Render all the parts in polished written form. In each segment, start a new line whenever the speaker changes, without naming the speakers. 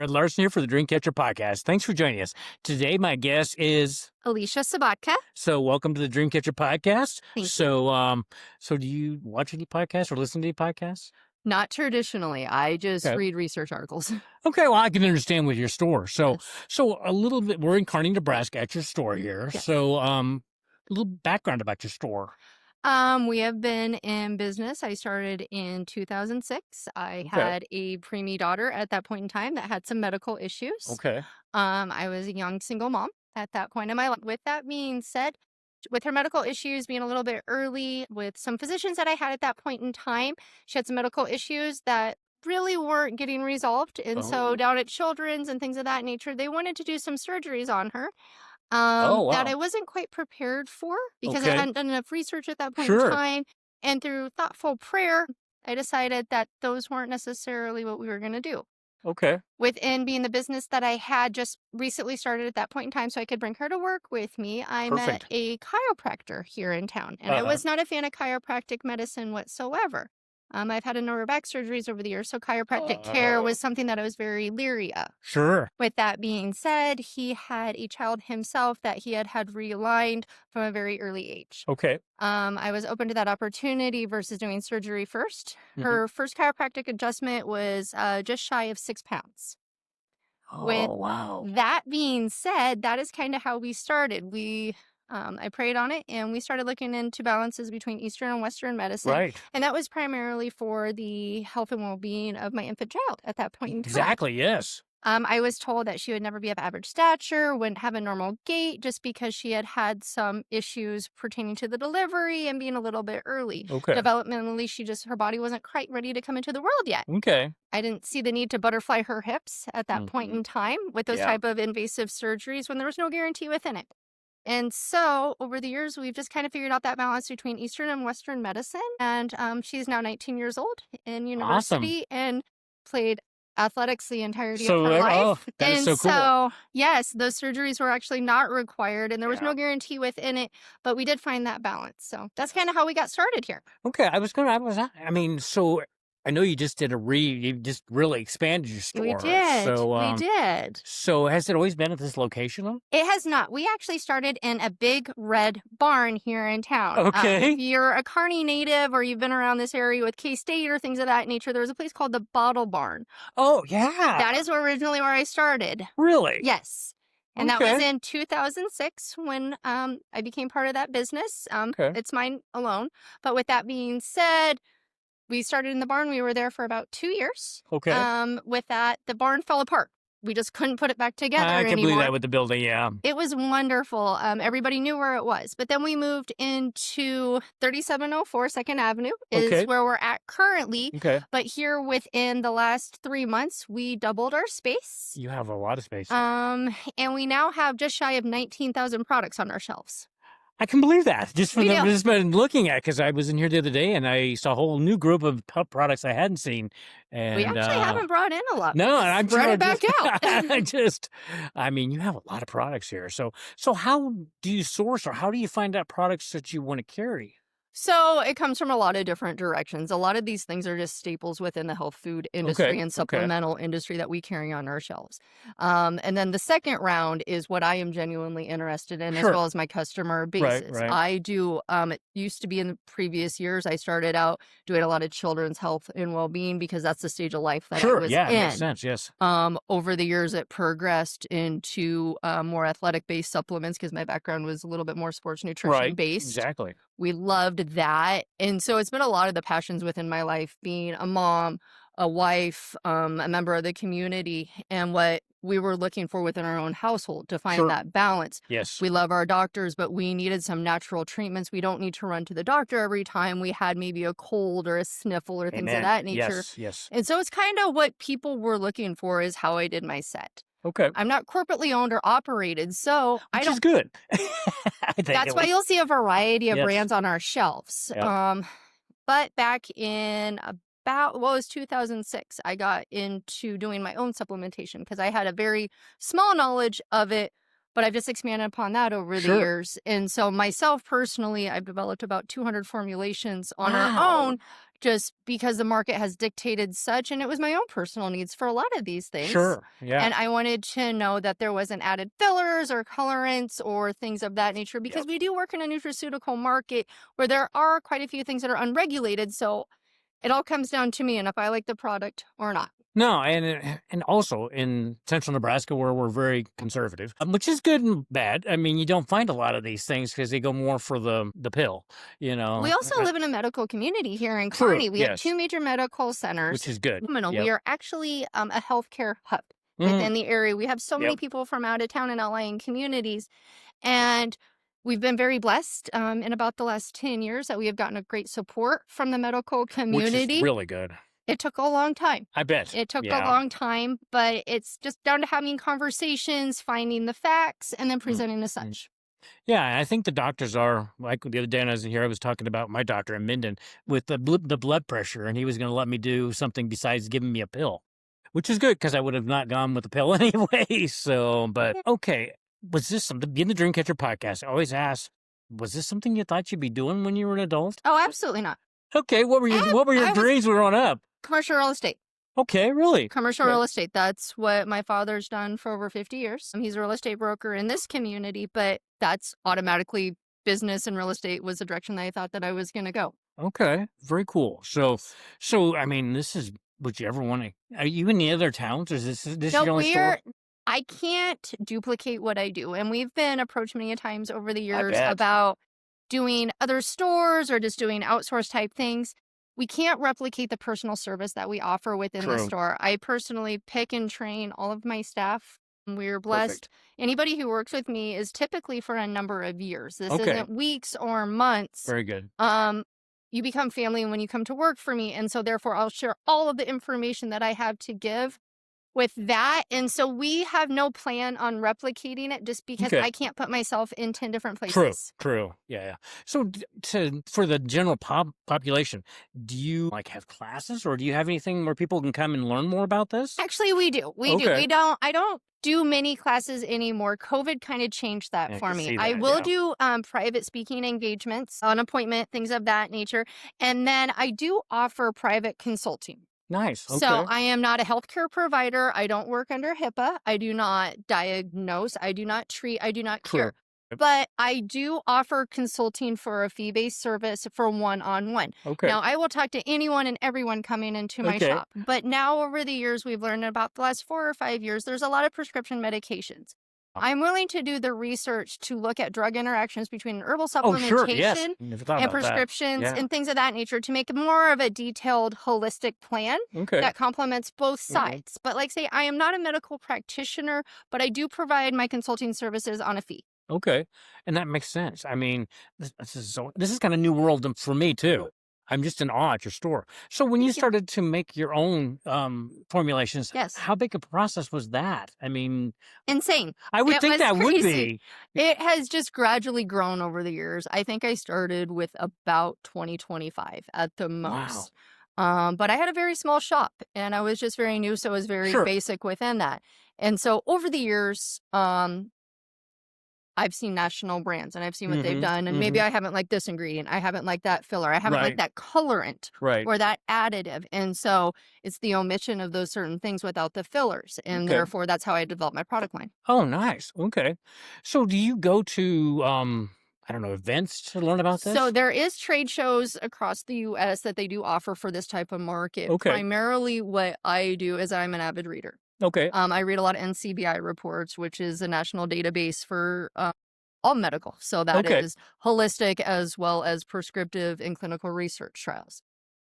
Mark Larsen here for the Dreamcatcher podcast. Thanks for joining us. Today, my guest is
Alicia Sobotka.
So welcome to the Dreamcatcher podcast.
Thank
you. So do you watch any podcasts or listen to any podcasts?
Not traditionally. I just
Okay.
read research articles.
Okay, well, I can understand with your store. So,
Yes.
so a little bit, we're in Kearney, Nebraska at your store here.
Yes.
So, a little background about your store.
We have been in business. I started in 2006. I
Okay.
had a preemie daughter at that point in time that had some medical issues.
Okay.
I was a young single mom at that point in my life. With that being said, with her medical issues being a little bit early with some physicians that I had at that point in time, she had some medical issues that really weren't getting resolved. And so
Oh.
down at Children's and things of that nature, they wanted to do some surgeries on her.
Oh,
That
wow.
I wasn't quite prepared for because I
Okay.
hadn't done enough research at that point
Sure.
in time. And through thoughtful prayer, I decided that those weren't necessarily what we were going to do.
Okay.
Within being the business that I had just recently started at that point in time so I could bring her to work with me, I met
Perfect.
a chiropractor here in town. And I
Uh-huh.
was not a fan of chiropractic medicine whatsoever. I've had a number of back surgeries over the years, so chiropractic care
Oh.
was something that I was very leery of.
Sure.
With that being said, he had a child himself that he had realigned from a very early age.
Okay.
I was open to that opportunity versus doing surgery first.
Mhm.
Her first chiropractic adjustment was just shy of 6 pounds. With
Oh, wow.
that being said, that is kind of how we started. I prayed on it and we started looking into balances between Eastern and Western medicine.
Right.
And that was primarily for the health and well-being of my infant child at that point in time.
Exactly. Yes.
I was told that she would never be of average stature, wouldn't have a normal gait just because she had had some issues pertaining to the delivery and being a little bit early.
Okay.
Developmentally, her body wasn't quite ready to come into the world yet.
Okay.
I didn't see the need to butterfly her hips at that point in time with those
Yeah.
type of invasive surgeries when there was no guarantee within it. And so over the years, we've just kind of figured out that balance between Eastern and Western medicine. And she's now 19 years old in university and played athletics the entirety of her life.
That is
And
so cool.
so, yes, those surgeries were actually not required and there was
Yeah.
no guarantee within it, but we did find that balance. So that's kind of how we got started here.
Okay, so I know you just did you just really expanded your store.
We did.
So,
We did.
So has it always been at this location though?
It has not. We actually started in a big red barn here in town.
Okay.
If you're a Kearney native or you've been around this area with K-State or things of that nature, there was a place called the Bottle Barn.
Oh, yeah.
That is originally where I started.
Really?
Yes. And that was
Okay.
in 2006 when I became part of that business.
Okay.
It's mine alone. But with that being said, we started in the barn. We were there for about 2 years.
Okay.
With that, the barn fell apart. We just couldn't put it back together
I can
anymore.
believe that with the building, yeah.
It was wonderful. Everybody knew where it was. But then we moved into 3704 2nd Avenue is
Okay.
where we're at currently.
Okay.
But here within the last 3 months, we doubled our space.
You have a lot of space.
And we now have just shy of 19,000 products on our shelves.
I can believe that. Just
We do.
just been looking at, because I was in here the other day and I saw a whole new group of products I hadn't seen. And
We actually haven't brought in a lot.
No, and I'm
Spread it back
just,
out.
you have a lot of products here. So how do you source, or how do you find out products that you want to carry?
So it comes from a lot of different directions. A lot of these things are just staples within the health food industry
Okay,
and supplemental industry that we carry on our shelves. And then the second round is what I am genuinely interested in, as
Sure.
well as my customer basis.
right.
I do, it used to be in the previous years, I started out doing a lot of children's health and well-being because that's the stage of life that I
Sure,
was
yeah, it
in.
makes sense, yes.
Over the years, it progressed into more athletic-based supplements because my background was a little bit more sports nutrition based.
Exactly.
We loved that. And so it's been a lot of the passions within my life, being a mom, a wife, a member of the community, and what we were looking for within our own household to find
Sure.
that balance.
Yes.
We love our doctors, but we needed some natural treatments. We don't need to run to the doctor every time we had maybe a cold or a sniffle or things of
Amen.
that nature.
Yes.
And so it's kind of what people were looking for is how I did my set.
Okay.
I'm not corporately owned or operated, so
Which is good. I think
that's why you'll see a variety of
Yes.
brands on our shelves.
Yep.
But back in it was 2006, I got into doing my own supplementation because I had a very small knowledge of it, but I've just expanded upon that over the
Sure.
years. And so myself personally, I've developed about 200 formulations on
Wow.
our own just because the market has dictated such, and it was my own personal needs for a lot of these things.
Sure. Yeah.
And I wanted to know that there wasn't added fillers or colorants or things of that nature, because
Yep.
we do work in a nutraceutical market where there are quite a few things that are unregulated. So it all comes down to me and if I like the product or not.
No, and also in central Nebraska where we're very conservative, which is good and bad. I mean, you don't find a lot of these things because they go more for the pill, you
We
know.
also live in a medical community here in
True.
Kearney. We have
Yes.
2 major medical centers.
Which is good.
Phenomenal.
Yep.
We are actually a healthcare hub
Mhm.
within the area. We have so many
Yep.
people from out of town and outlying communities, and we've been very blessed in about the last 10 years that we have gotten a great support from the medical
Which is
community.
really good.
It took a long time.
I bet.
It took a
Yeah.
long time, but it's just down to having conversations, finding the facts, and then presenting as
Mm.
such.
Yeah, and I think the doctors are like the other day when I was here. I was talking about my doctor in Minden with the blood pressure, and he was going to let me do something besides giving me a pill, which is good because I would have not gone with the pill anyway. So, but okay, was this something? In the Dreamcatcher podcast, I always ask, was this something you thought you'd be doing when you were an adult?
Oh, absolutely not.
Okay, what were your
I was
dreams growing up?
commercial real estate.
Okay, really?
Commercial
Okay.
real estate. That's what my father's done for over 50 years. He's a real estate broker in this community, but that's automatically business and real estate was the direction that I thought that I was going to go.
Okay, very cool. So I mean, this is. Would you ever want to? Are you in the other towns? Or is this
No,
your only store?
I can't duplicate what I do. And we've been approached many times over the
I
years
bet.
about doing other stores or just doing outsource type things. We can't replicate the personal service that we offer within the
True.
store. I personally pick and train all of my staff. We're blessed.
Perfect.
Anybody who works with me is typically for a number of years. This
Okay.
isn't weeks or months.
Very good.
You become family when you come to work for me. And so therefore I'll share all of the information that I have to give with that. And so we have no plan on replicating it just because
Okay.
I can't put myself in 10 different
True.
places.
True. Yeah. So for the general population, do you like have classes, or do you have anything where people can come and learn more about this?
Actually, we do. We do.
Okay.
I don't do many classes anymore. COVID kind of changed that
I
for
can
me.
see
I
that,
will
yeah.
do private speaking engagements on appointment, things of that nature. And then I do offer private consulting.
Nice. Okay.
So I am not a healthcare provider. I don't work under HIPAA. I do not diagnose. I do not treat. I do not
True.
cure. But I do offer consulting for a fee-based service for one-on-one.
Okay.
Now, I will talk to anyone and everyone coming into my
Okay.
shop. But now over the years, we've learned about the last 4 or 5 years, there's a lot of prescription medications. I'm willing to do the research to look at drug interactions between herbal
Oh, sure. Yes.
supplementation
Never thought
and
about that.
prescriptions
Yeah.
and things of that nature to make more of a detailed, holistic plan
Okay.
that complements both
Mhm.
sides. But like say, I am not a medical practitioner, but I do provide my consulting services on a fee.
Okay. And that makes sense. I mean, this is kind of new world for me too. I'm just in awe at your store. So when you
Thank you.
started to make your own formulations,
Yes.
how big a process was that? I mean,
Insane.
I would
It
think
was
that would
crazy.
be.
It has just gradually grown over the years. I think I started with about 2025 at the
Wow.
most. But I had a very small shop and I was just very new, so it was very
Sure.
basic within that. And so over the years, I've seen national brands and I've seen what they've
Mhm.
done. And maybe
Mhm.
I haven't liked this ingredient. I haven't liked that filler. I haven't
Right.
liked that colorant
Right.
or that additive. And so it's the omission of those certain things without the fillers. And
Okay.
therefore, that's how I developed my product line.
Oh, nice. Okay. So do you go to I don't know, events to learn about
So
this?
there is trade shows across the US that they do offer for this type of market.
Okay.
Primarily what I do is I'm an avid reader.
Okay.
I read a lot of NCBI reports, which is a national database for all medical. So that
Okay.
is holistic as well as prescriptive and clinical research trials.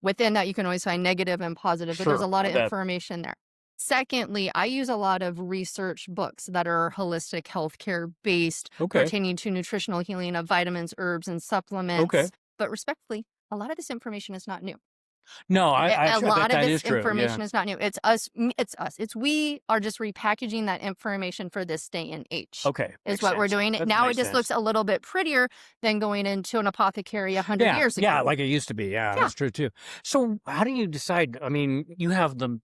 Within that, you can always find negative and positive, but there's a
Sure.
lot
I
of
bet.
information there. Secondly, I use a lot of research books that are holistic healthcare based,
Okay.
pertaining to nutritional healing of vitamins, herbs, and supplements.
Okay.
But respectfully, a lot of this information is not new.
No, I
A
bet
lot of
that
this
is true.
information
Yeah.
is not new. It's us. It's us. It's we are just repackaging that information for this day and age.
Okay.
Is
Makes
what we're
sense.
doing.
That
Now it
makes
just
sense.
looks a little bit prettier than going into an apothecary 100
Yeah,
years ago.
yeah, like it used to be. Yeah,
Yeah.
that's true too. So how do you decide? I mean, you have the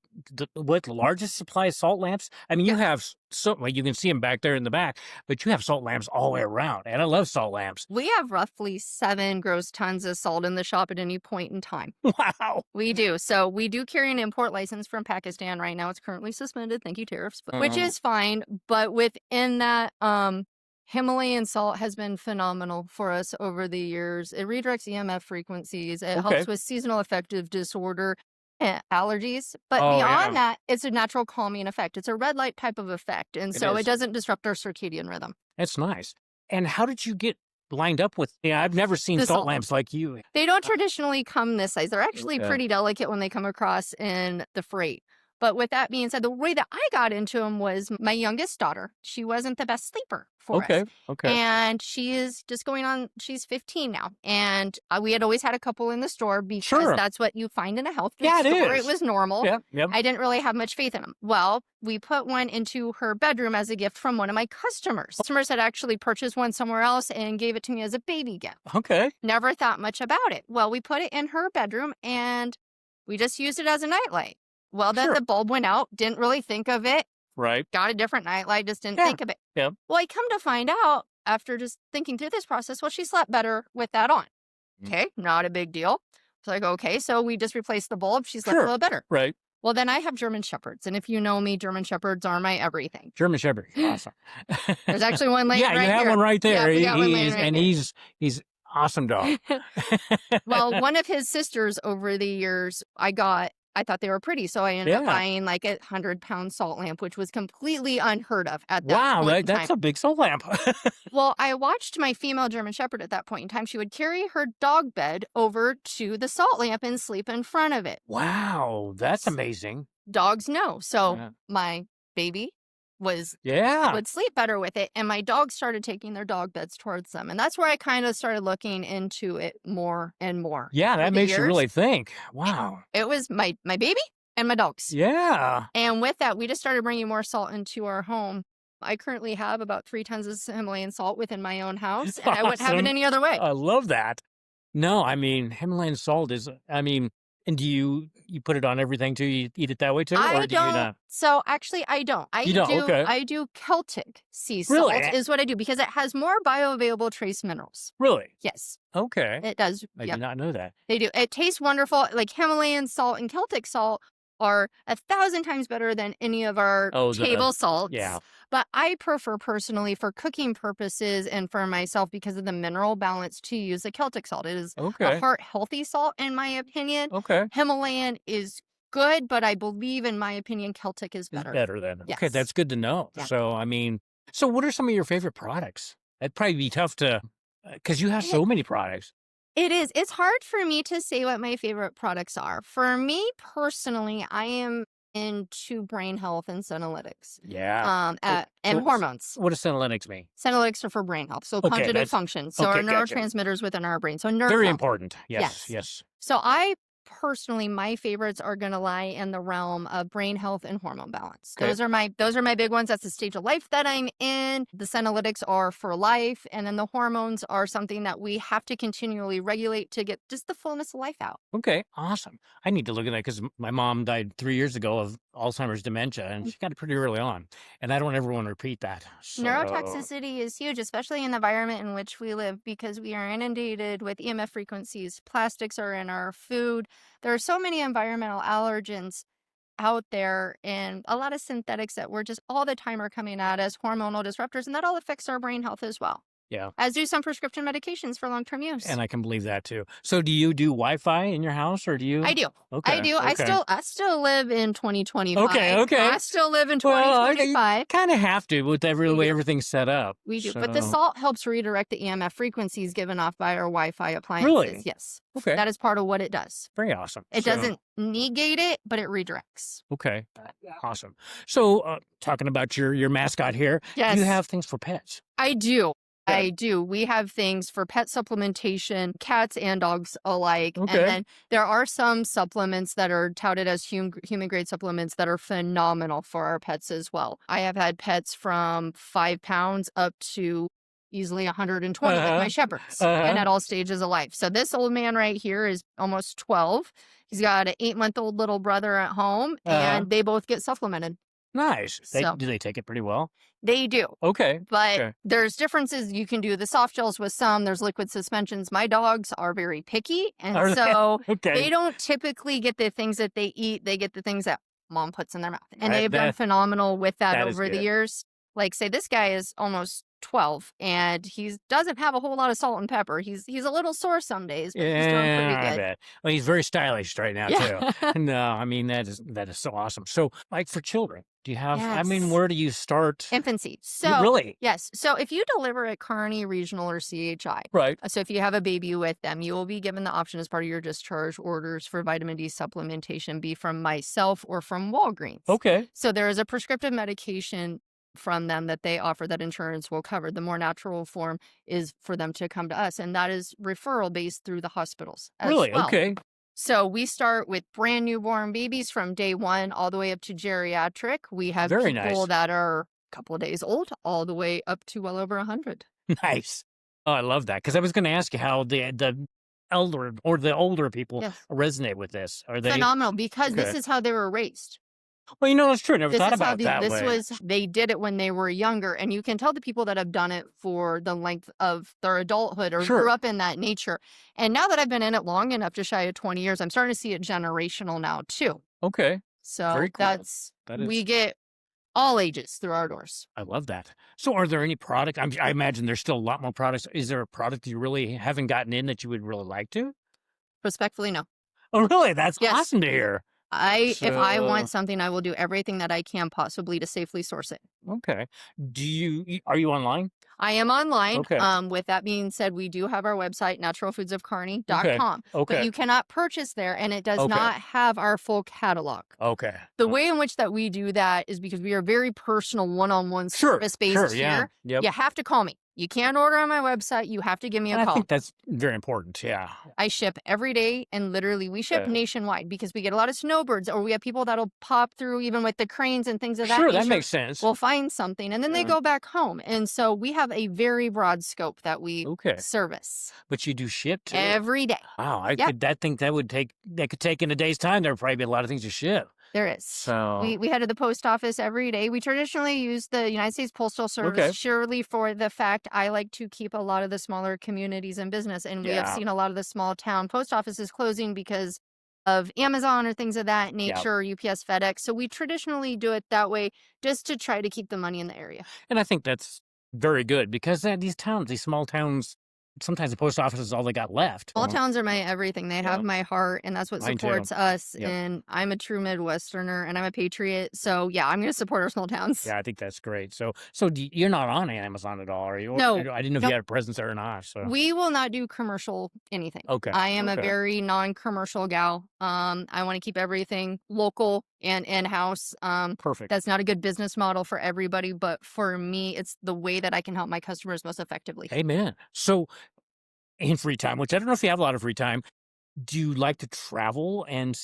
largest supply of salt lamps. I mean, you
Yeah.
have So well, you can see them back there in the back, but you have salt lamps all the way around, and I love salt lamps.
We have roughly 7 gross tons of salt in the shop at any point in time.
Wow.
We do. So we do carry an import license from Pakistan right now. It's currently suspended. Thank you, tariffs, which is fine. But within that, Himalayan salt has been phenomenal for us over the years. It redirects EMF frequencies. It helps with seasonal affective disorder and allergies. But beyond that, it's a natural calming effect. It's a red light type of effect. And so it doesn't disrupt our circadian rhythm.
That's nice. And how did you get lined up with? Yeah, I've never seen salt lamps like you.
They don't traditionally come this size. They're actually pretty delicate when they come across in the freight. But with that being said, the way that I got into them was my youngest daughter. She wasn't the best sleeper for us.
Okay.
And she is just going on, she's 15 now. And we had always had a couple in the store because that's what you find in a health food store. It was normal.
Yep.
I didn't really have much faith in them. Well, we put one into her bedroom as a gift from one of my customers. Customers had actually purchased one somewhere else and gave it to me as a baby gift.
Okay.
Never thought much about it. Well, we put it in her bedroom and we just used it as a nightlight. Well, then the bulb went out, didn't really think of it.
Right.
Got a different nightlight, just didn't think of it.
Yeah.
Well, I come to find out after just thinking through this process, well, she slept better with that on. Okay, not a big deal. It's like, okay, so we just replaced the bulb. She slept a little better.
Right.
Well, then I have German Shepherds. And if you know me, German Shepherds are my everything.
German Shepherd. Awesome.
There's actually one laying right here.
Yeah, you have one right there.
Yeah,
he's awesome dog.
Well, one of his sisters over the years, I thought they were pretty, so I ended up buying like a 100-pound salt lamp, which was completely unheard of at that point in time.
That's a big salt lamp.
Well, I watched my female German Shepherd at that point in time. She would carry her dog bed over to the salt lamp and sleep in front of it.
Wow, that's amazing.
Dogs know. So my baby would sleep better with it, and my dogs started taking their dog beds towards them, and that's where I kind of started looking into it more and more.
Yeah, that makes you really think. Wow.
It was my baby and my dogs.
Yeah.
And with that, we just started bringing more salt into our home. I currently have about 3 tons of Himalayan salt within my own house, and I wouldn't have it any other way.
I love that. No, I mean, Himalayan salt is, and do you put it on everything too? You eat it that way too?
I
or do
don't.
you not?
So actually, I don't. I do Celtic sea salt is what I do because it has more bioavailable trace minerals.
Really?
Yes.
Okay.
It does.
I did not know that.
They do. It tastes wonderful. Like Himalayan salt and Celtic salt are 1,000 times better than any of our table salts.
Yeah.
But I prefer personally for cooking purposes and for myself because of the mineral balance to use the Celtic salt. It is a heart healthy salt in my opinion.
Okay.
Himalayan is good, but I believe in my opinion Celtic is better.
It's better then.
Yes.
Okay, that's good to know.
Yeah.
So what are some of your favorite products? That'd probably be tough to, because you have so many products.
It is. It's hard for me to say what my favorite products are. For me personally, I am into brain health and senolytics.
Yeah.
And hormones.
What does senolytics mean?
Senolytics are for brain health. So cognitive function. So our neurotransmitters within our brain. So nerve
Very
health.
important. Yes.
So I personally, my favorites are going to lie in the realm of brain health and hormone balance.
Okay.
Those are my big ones. That's the stage of life that I'm in. The senolytics are for life. And then the hormones are something that we have to continually regulate to get just the fullness of life out.
Okay, awesome. I need to look at that because my mom died 3 years ago of Alzheimer's dementia, and she got it pretty early on. And I don't ever want to repeat that. So...
Neurotoxicity is huge, especially in the environment in which we live, because we are inundated with EMF frequencies. Plastics are in our food. There are so many environmental allergens out there and a lot of synthetics that we're just all the time are coming at us, hormonal disruptors, and that all affects our brain health as well.
Yeah.
As do some prescription medications for long-term use.
And I can believe that too. So do you do Wi-Fi in your house or do you?
I do.
Okay.
I do.
Okay.
I still live in 2025.
Okay.
I still live in 2025.
Well, you kind of have to with the way everything's set up.
We do.
So...
But the salt helps redirect the EMF frequencies given off by our Wi-Fi appliances.
Really?
Yes.
Okay.
That is part of what it does.
Very awesome.
It doesn't negate it, but it redirects.
Okay. Awesome. So talking about your mascot here,
yes.
You have things for pets.
I do. I do. We have things for pet supplementation, cats and dogs alike.
Okay.
And then there are some supplements that are touted as human grade supplements that are phenomenal for our pets as well. I have had pets from 5 pounds up to easily 120 with my shepherds and at all stages of life. So this old man right here is almost 12. He's got an 8-month-old little brother at home and they both get supplemented.
Nice.
So
Do they take it pretty well?
they do.
Okay.
But
Okay.
there's differences. You can do the soft gels with some. There's liquid suspensions. My dogs are very picky, and
Are they?
so
Okay.
they don't typically get the things that they eat. They get the things that mom puts in their mouth, and
I
they've done
that
phenomenal with that
that is
over the
good.
years. Like, say, this guy is almost 12, and he doesn't have a whole lot of salt and pepper. He's a little sore some days, but he's doing pretty
Yeah, I
good.
bet. Well, he's very stylish right now too.
Yeah.
No, I mean that is so awesome. So, like for children, do you have? I mean,
Yes.
where do you start?
Infancy.
You
So,
really?
yes. So, if you deliver at Kearney Regional or CHI,
Right.
so if you have a baby with them, you will be given the option as part of your discharge orders for vitamin D supplementation be from myself or from Walgreens.
Okay.
So, there is a prescriptive medication from them that they offer that insurance will cover. The more natural form is for them to come to us, and that is referral based through the hospitals as
Really?
well.
Okay.
So we start with brand newborn babies from day one all the way up to geriatric. We have
Very
people
nice.
that are a couple of days old all the way up to well over 100.
Nice. Oh, I love that because I was going to ask you how the elder or the older people
Yes.
resonate with this. Are they
Phenomenal, because this
okay?
is how they were raised.
Well, you know that's true. I never
This
thought
is how
about it that
this
way.
was, they did it when they were younger. And you can tell the people that have done it for the length of their adulthood or grew
Sure.
up in that nature. And now that I've been in it long enough, just shy of 20 years, I'm starting to see it generational now too.
Okay.
So
Very cool. That
we
is.
get all ages through our doors.
I love that. So, are there any product? I imagine there's still a lot more products. Is there a product you really haven't gotten in that you would really like to?
Respectfully, no.
Oh, really? That's
Yes.
awesome to hear.
If I
So,
want something, I will do everything that I can possibly to safely source it.
okay. Are you online?
I am online.
Okay.
With that being said, we do have our website,
Okay.
naturalfoodsofkearney.com, but
Okay.
you cannot purchase there, and it does
Okay.
not have our full catalog.
Okay.
The way in which that we do that is because we are very personal, one-on-one
Sure.
service based
Sure.
here.
Yeah. Yep.
You have to call me. You can't order on my website. You have to give me
And
a
I
call.
think that's very important. Yeah.
I ship every day, and literally we ship
Okay.
nationwide because we get a lot of snowbirds, or we have people that'll pop through even with the cranes and things of that
Sure.
nature.
That makes sense.
We'll find something and then they
Yeah.
go back home. And so we have a very broad scope that we
Okay.
service
But you do ship too.
every day.
Wow. I
Yep.
could. That think that would take. That could take in a day's time. There would probably be a lot of things to ship.
There is.
So.
We head to the post office every day. We traditionally use the United States Postal Service
Okay.
surely for the fact I like to keep a lot of the smaller communities in business. And we have
Yeah.
seen a lot of the small town post offices closing because of Amazon or things of that
Yeah.
nature, UPS, FedEx. So we traditionally do it that way just to try to keep the money in the area.
And I think that's very good because these small towns, sometimes the post office is all they got left.
Small towns are my everything. They have
Yeah.
my heart, and that's what
Mine too.
supports us.
Yep.
And I'm a true Midwesterner, and I'm a patriot. So yeah, I'm going to support our small towns.
Yeah, I think that's great. So you're not on Amazon at all, are you?
No.
I didn't know if
Nope.
you had a presence there or not. So
We will not do commercial anything.
okay.
I am a
Okay.
very non-commercial gal. I want to keep everything local and in-house.
Perfect.
That's not a good business model for everybody, but for me, it's the way that I can help my customers most effectively.
Amen. So in free time, which I don't know if you have a lot of free time, do you like to travel and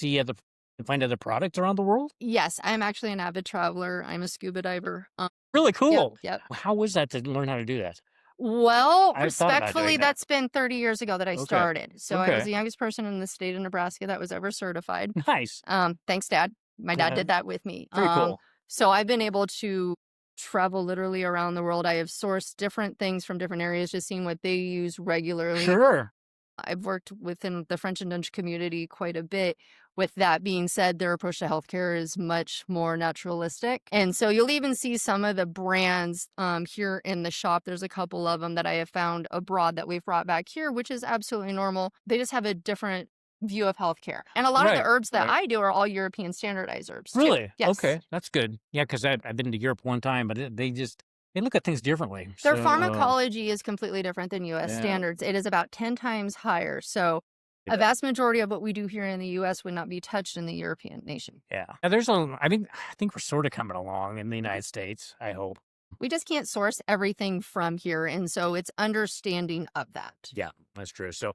find other products around the world?
Yes, I'm actually an avid traveler. I'm a scuba diver.
Really
Yep,
cool.
yep.
How was that to learn how to do that?
Well,
I thought about doing
respectfully,
that.
that's been 30 years ago that I
Okay.
started. So I was
Okay.
the youngest person in the state of Nebraska that was ever certified.
Nice.
Thanks, Dad. My dad
Uh,
did that with me.
Very cool.
So I've been able to travel literally around the world. I have sourced different things from different areas, just seeing what they use regularly.
Sure.
I've worked within the French and Dutch community quite a bit. With that being said, their approach to healthcare is much more naturalistic. And so you'll even see some of the brands here in the shop. There's a couple of them that I have found abroad that we've brought back here, which is absolutely normal. They just have a different view of healthcare. And a lot of the
Right.
herbs that
Right.
I do are all European standardized herbs too.
Really?
Yes.
Okay. That's good. Yeah, because I've been to Europe one time, but they look at things differently.
Their
So,
pharmacology is completely different than US
yeah.
standards. It is about 10 times higher. So
Yeah.
a vast majority of what we do here in the US would not be touched in the European nation.
Yeah. Now, I think we're sort of coming along in the United States, I hope.
We just can't source everything from here. And so it's understanding of that.
Yeah, that's true. So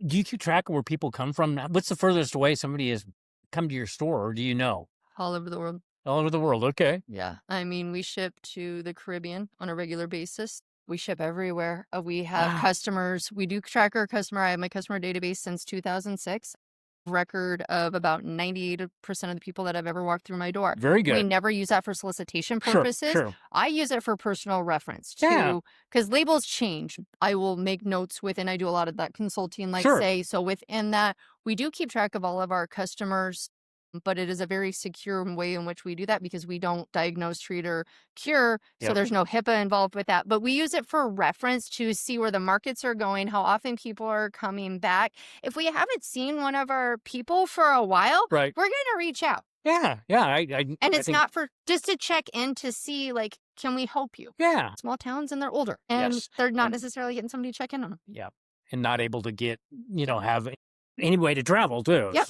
do you keep track of where people come from? What's the furthest way somebody has come to your store, or do you know?
All over the world.
All over the world. Okay.
Yeah. I mean, we ship to the Caribbean on a regular basis. We ship everywhere. We have
Wow.
customers. We do track our customer. I have my customer database since 2006. record of about 98% of the people that have ever walked through my door.
Very good.
We never use that for solicitation purposes.
Sure.
I use it for personal reference
Yeah.
too, because labels change. I will make notes within, I do a lot of that consulting, like
Sure.
say, so within that, we do keep track of all of our customers, but it is a very secure way in which we do that because we don't diagnose, treat, or cure. So
Yep.
there's no HIPAA involved with that. But we use it for reference to see where the markets are going, how often people are coming back. If we haven't seen one of our people for a while,
Right.
we're going to reach out.
Yeah.
And it's
think,
not for just to check in to see, like, can we help you?
Yeah.
Small towns and they're older and
Yes.
they're not
And-
necessarily getting somebody to check in on them.
Yeah. And not able to get, have any way to travel too.
Yep.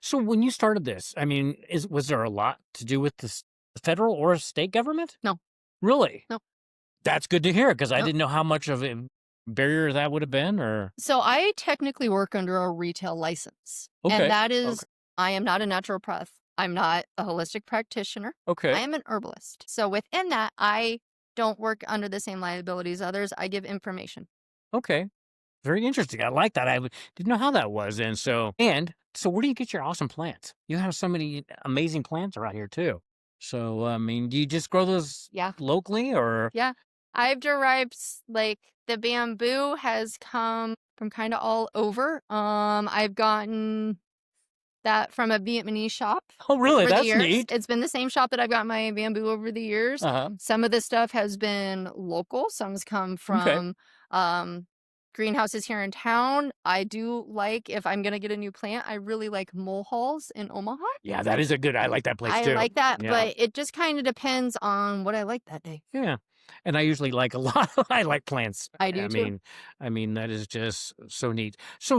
So when you started this, I mean, was there a lot to do with the federal or state government?
No.
Really?
No.
That's good to hear because I
No.
didn't know how much of a barrier that would have been. Or
So I technically work under a retail license.
Okay.
And that is, I am not a naturopath. I'm not a holistic practitioner.
Okay.
I am an herbalist. So within that, I don't work under the same liabilities as others. I give information.
Okay. Very interesting. I like that. Didn't know how that was. And so where do you get your awesome plants? You have so many amazing plants around here too. So, I mean, do you just grow those
Yeah.
locally or?
Yeah. I've derived, like, the bamboo has come from kind of all over. I've gotten that from a Vietnamese shop.
Oh, really?
over the
That's
years.
neat.
It's been the same shop that I've got my bamboo over the years.
Uh-huh.
Some of the stuff has been local. Some's come from greenhouses here in town. I do like, if I'm going to get a new plant, I really like Mulhall's in Omaha.
Yeah, that is I like that place too.
I like that,
Yeah.
but it just kind of depends on what I like that day.
Yeah. And I usually like a lot. I like plants.
I do too.
I mean, that is just so neat. So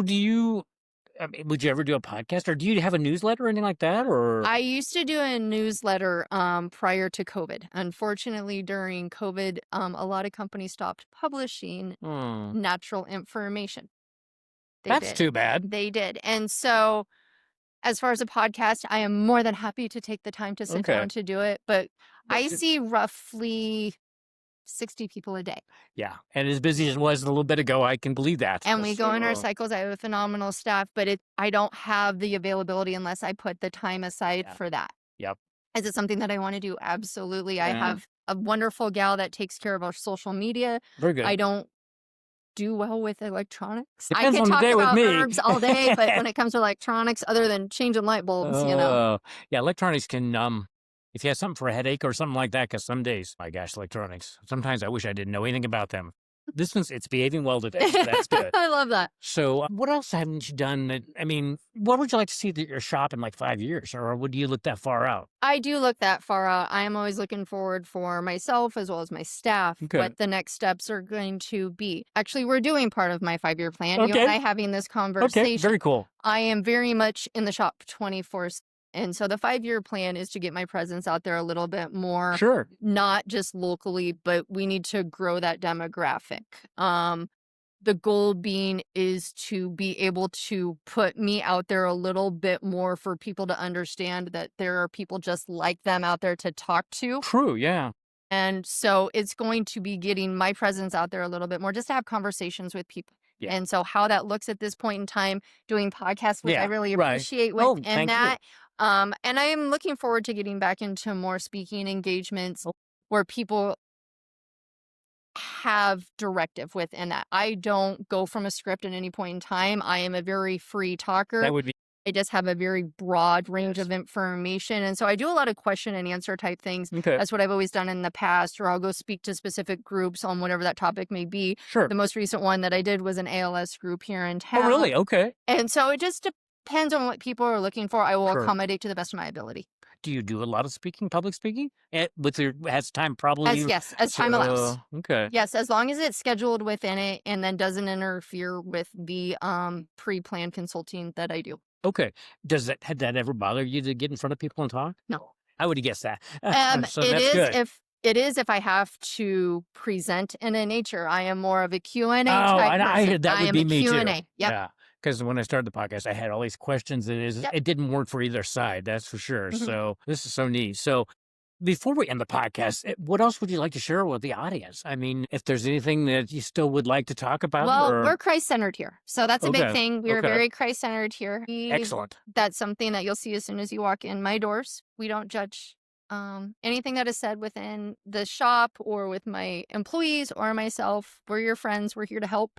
would you ever do a podcast or do you have a newsletter or anything like that? Or
I used to do a newsletter prior to COVID. Unfortunately, during COVID, a lot of companies stopped publishing natural information.
That's too bad.
They did. And so as far as a podcast, I am more than happy to take the time to sit down to do it. But I see roughly 60 people a day.
Yeah. And as busy as it was a little bit ago, I can believe that.
And we go in our cycles. I have a phenomenal staff, but I don't have the availability unless I put the time aside for that.
Yep.
Is it something that I want to do? Absolutely. I have a wonderful gal that takes care of our social media.
Very good.
I don't do well with electronics.
Depends
I
on
can
the
talk
day with
about
me.
herbs all day, but when it comes to electronics, other than changing light bulbs,
Yeah, electronics can if you have something for a headache or something like that, because some days, my gosh, electronics. Sometimes I wish I didn't know anything about them. This one's it's behaving well today, so that's good.
I love that.
So, what else haven't you done? What would you like to see at your shop in 5 years, or would you look that far out?
I do look that far out. I am always looking forward for myself as well as my staff what the next steps are going to be. Actually, we're doing part of my 5-year plan. You and I having this conversation.
Okay, very cool.
I am very much in the shop 24/7. And so the 5-year plan is to get my presence out there a little bit more.
Sure.
Not just locally, but we need to grow that demographic. The goal being is to be able to put me out there a little bit more for people to understand that there are people just like them out there to talk to.
True, yeah.
And so it's going to be getting my presence out there a little bit more, just to have conversations with people.
Yeah.
And so how that looks at this point in time, doing podcasts, which I really appreciate
Oh,
within
thank
that. And I am looking forward to getting back into more speaking engagements where people have directive within that. I don't go from a script at any point in time. I am a very free talker.
That would be.
I just have a very broad range of information. And so I do a lot of question and answer type things.
Okay.
That's what I've always done in the past, or I'll go speak to specific groups on whatever that topic may be.
Sure.
The most recent one that I did was an ALS group here in town.
Oh, really? Okay.
And so it just depends on what people are looking for. I will accommodate to the best of my ability.
Do you do a lot of public speaking? As time probably?
As time allows.
Okay.
Yes, as long as it's scheduled within it and then doesn't interfere with the pre-planned consulting that I do.
Okay. Had that ever bother you to get in front of people and talk?
No.
I would have guessed that. So
it
that's
is
good.
if I have to present in a nature. I am more of a Q&A type
I
person.
that would be me
Q&A.
too.
Yep.
Yeah. Because when I started the podcast, I had all these questions. It didn't work for either side, that's for sure. So this is so neat. So Before we end the podcast, what else would you like to share with the audience? I mean, if there's anything that you still would like to talk about,
Well,
or
we're Christ-centered here. So that's a big
okay,
thing. We are
okay,
very Christ-centered here.
excellent.
That's something that you'll see as soon as you walk in my doors. We don't judge anything that is said within the shop or with my employees or myself. We're your friends. We're here to help.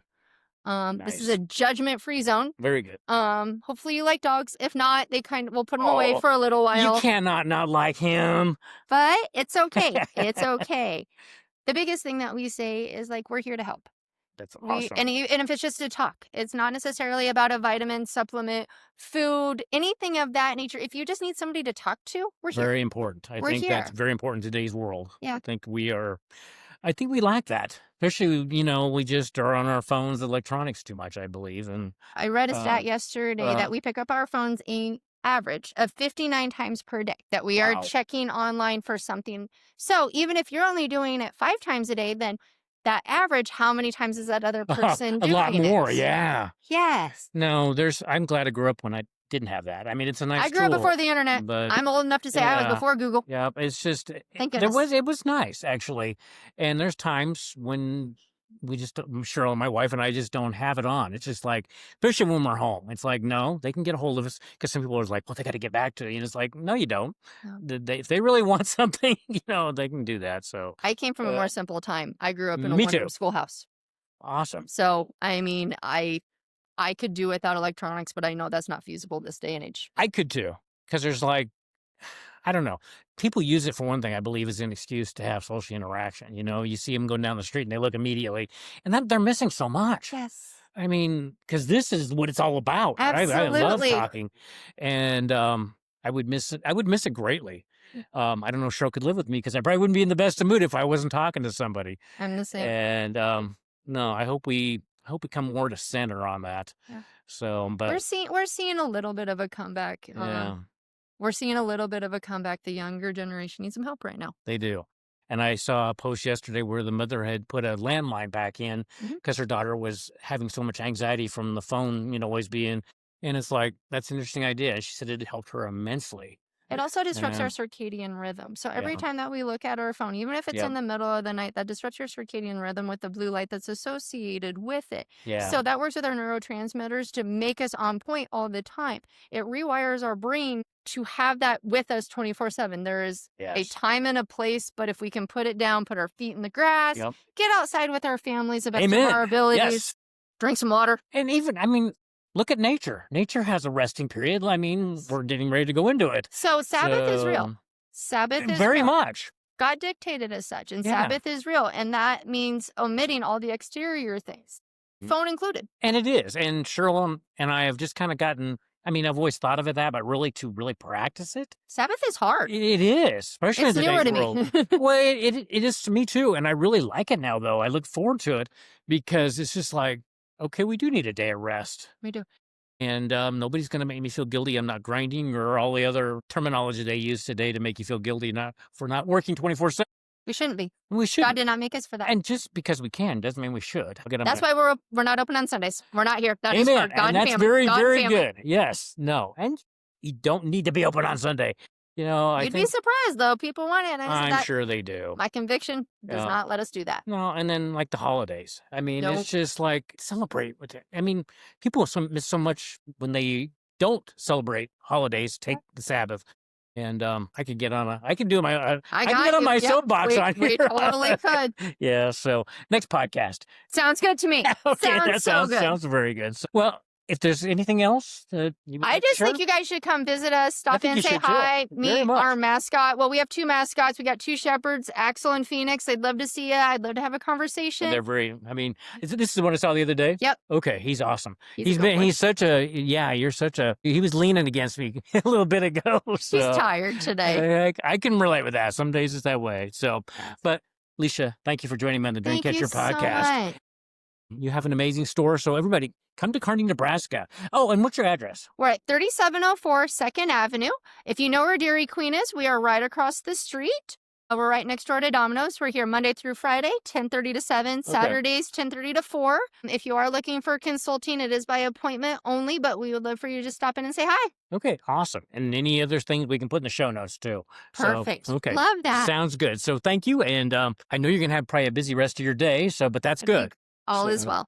This is
Nice,
a judgment-free zone.
very good.
Hopefully you like dogs. If not, we'll put them away
Oh,
for a little
you
while.
cannot not like him.
But it's okay. It's okay. The biggest thing that we say is like, we're here to help.
That's
We
awesome.
and if it's just to talk, it's not necessarily about a vitamin, supplement, food, anything of that nature. If you just need somebody to talk to, we're here.
Very important. I
We're
think that's
here.
very important in today's world.
Yeah.
I think we lack that. Especially, we just are on our phones, electronics too much, I believe. And
I read a
uh,
stat yesterday
uh,
that we pick up our phones an average of 59 times per day, that we are
wow,
checking online for something. So even if you're only doing it 5 times a day, then that average, how many times is that other person
a
doing
lot more.
it?
Yeah.
Yes.
No, I'm glad I grew up when I didn't have that. I mean, it's a nice
I grew up before
tool,
the internet.
but
I'm old enough to say I was
yeah,
before Google.
yeah. It's just
Thank goodness.
it was nice actually, and there's times when we just Cheryl, my wife and I just don't have it on. It's just like, especially when we're home, it's like, no, they can get a hold of us because some people are like, well, they got to get back to you, and it's like, no, you don't.
No.
If they really want something, they can do that. So
I came from a
uh,
more simple time. I grew up in a
me
one-room
too.
schoolhouse.
Awesome.
So, I mean, I could do without electronics, but I know that's not feasible this day and age.
I could too, because there's like, I don't know. People use it for one thing, I believe, as an excuse to have social interaction. You see them going down the street and they look immediately, and that they're missing so much.
Yes.
I mean, because this is what it's all about. I love
Absolutely.
talking, and I would miss it. I would miss it greatly. I don't know if Cheryl could live with me because I probably wouldn't be in the best of mood if I wasn't talking to somebody.
I'm the same.
And no, I hope we come more to center on that.
Yeah.
So,
We're
but
seeing a little bit of a comeback.
yeah,
We're seeing a little bit of a comeback. The younger generation needs some help right now.
they do. And I saw a post yesterday where the mother had put a landline back in
Mhm.
because her daughter was having so much anxiety from the phone, always being. And it's like, that's an interesting idea. She said it helped her immensely.
It also disrupts
Yeah.
our circadian rhythm. So every
Yeah.
time that we look at our phone, even if it's
Yep.
in the middle of the night, that disrupts your circadian rhythm with the blue light that's associated with it.
Yeah.
So that works with our neurotransmitters to make us on point all the time. It rewires our brain to have that with us 24/7. There is a
Yes.
time and a place, but if we can put it down, put our feet in the grass,
Yep.
get outside with our families the best of
Amen.
our abilities,
Yes.
drink some water.
And even, I mean, look at nature. Nature has a resting period. I mean, we're getting ready to go into it.
So Sabbath is real.
So,
Sabbath is
very
real.
much.
God dictated as such, and
Yeah.
Sabbath is real, and that means omitting all the exterior things, phone included.
And it is. And Cheryl and I have just kind of gotten, I mean, I've always thought of it that, but really to really practice it,
Sabbath is hard.
it is, especially
It's
in
newer
today's
to
world.
me.
Well, it is to me too. And I really like it now, though. I look forward to it because it's just like, okay, we do need a day of rest.
We do.
And nobody's going to make me feel guilty. I'm not grinding or all the other terminology they use today to make you feel guilty for not working 24/7.
We shouldn't be.
We should.
God did not make us for that.
And just because we can doesn't mean we should.
That's why we're not open on Sundays. We're not here. That is
Amen.
for God
And
and
that's
family.
very,
God and
very
family.
good. Yes. No. And you don't need to be open on Sunday. I
You'd be
think
surprised though. People want it. And I said
I'm
that
sure they do.
my conviction does
Yeah.
not let us do that.
No, and then like the holidays. I mean,
Nope.
it's just like celebrate with it. I mean, people miss so much when they don't celebrate holidays, take the Sabbath. And I could get on I can do my I can get on my soapbox on
We
here.
totally could.
Yeah, so next podcast.
Sounds good to me.
Okay,
Sounds
that
so good.
sounds very good. So, well, if there's anything else that you would
I
like to
just
share?
think you guys should come visit us, stop
think
in,
you
say
should too.
hi,
Very
meet
much.
our mascot. Well, we have 2 mascots. We got 2 shepherds, Axel and Phoenix. They'd love to see you. I'd love to have a conversation.
They're very. I mean, this is the one I saw the other day.
Yep.
Okay, he's awesome.
He's
He's
a good boy.
he's such a You're such a. He was leaning against me a little bit ago. So
He's tired today.
I can relate with that. Some days it's that way. So, but Alicia, thank you for joining me on the
Thank you
Dreamcatcher
so
podcast.
much.
You have an amazing store. So everybody, come to Kearney, Nebraska. Oh, and what's your address?
We're at 3704 2nd Avenue. If you know where Dairy Queen is, we are right across the street. We're right next door to Domino's. We're here Monday through Friday, 10:30 to 7, Saturdays, 10:30 to 4. If you are looking for consulting, it is by appointment only, but we would love for you to stop in and say hi.
Okay, awesome. And any other things we can put in the show notes too.
Perfect.
So, okay.
Love that.
Sounds good. So thank you. And I know you're going to have probably a busy rest of your day. But that's good.
All is well.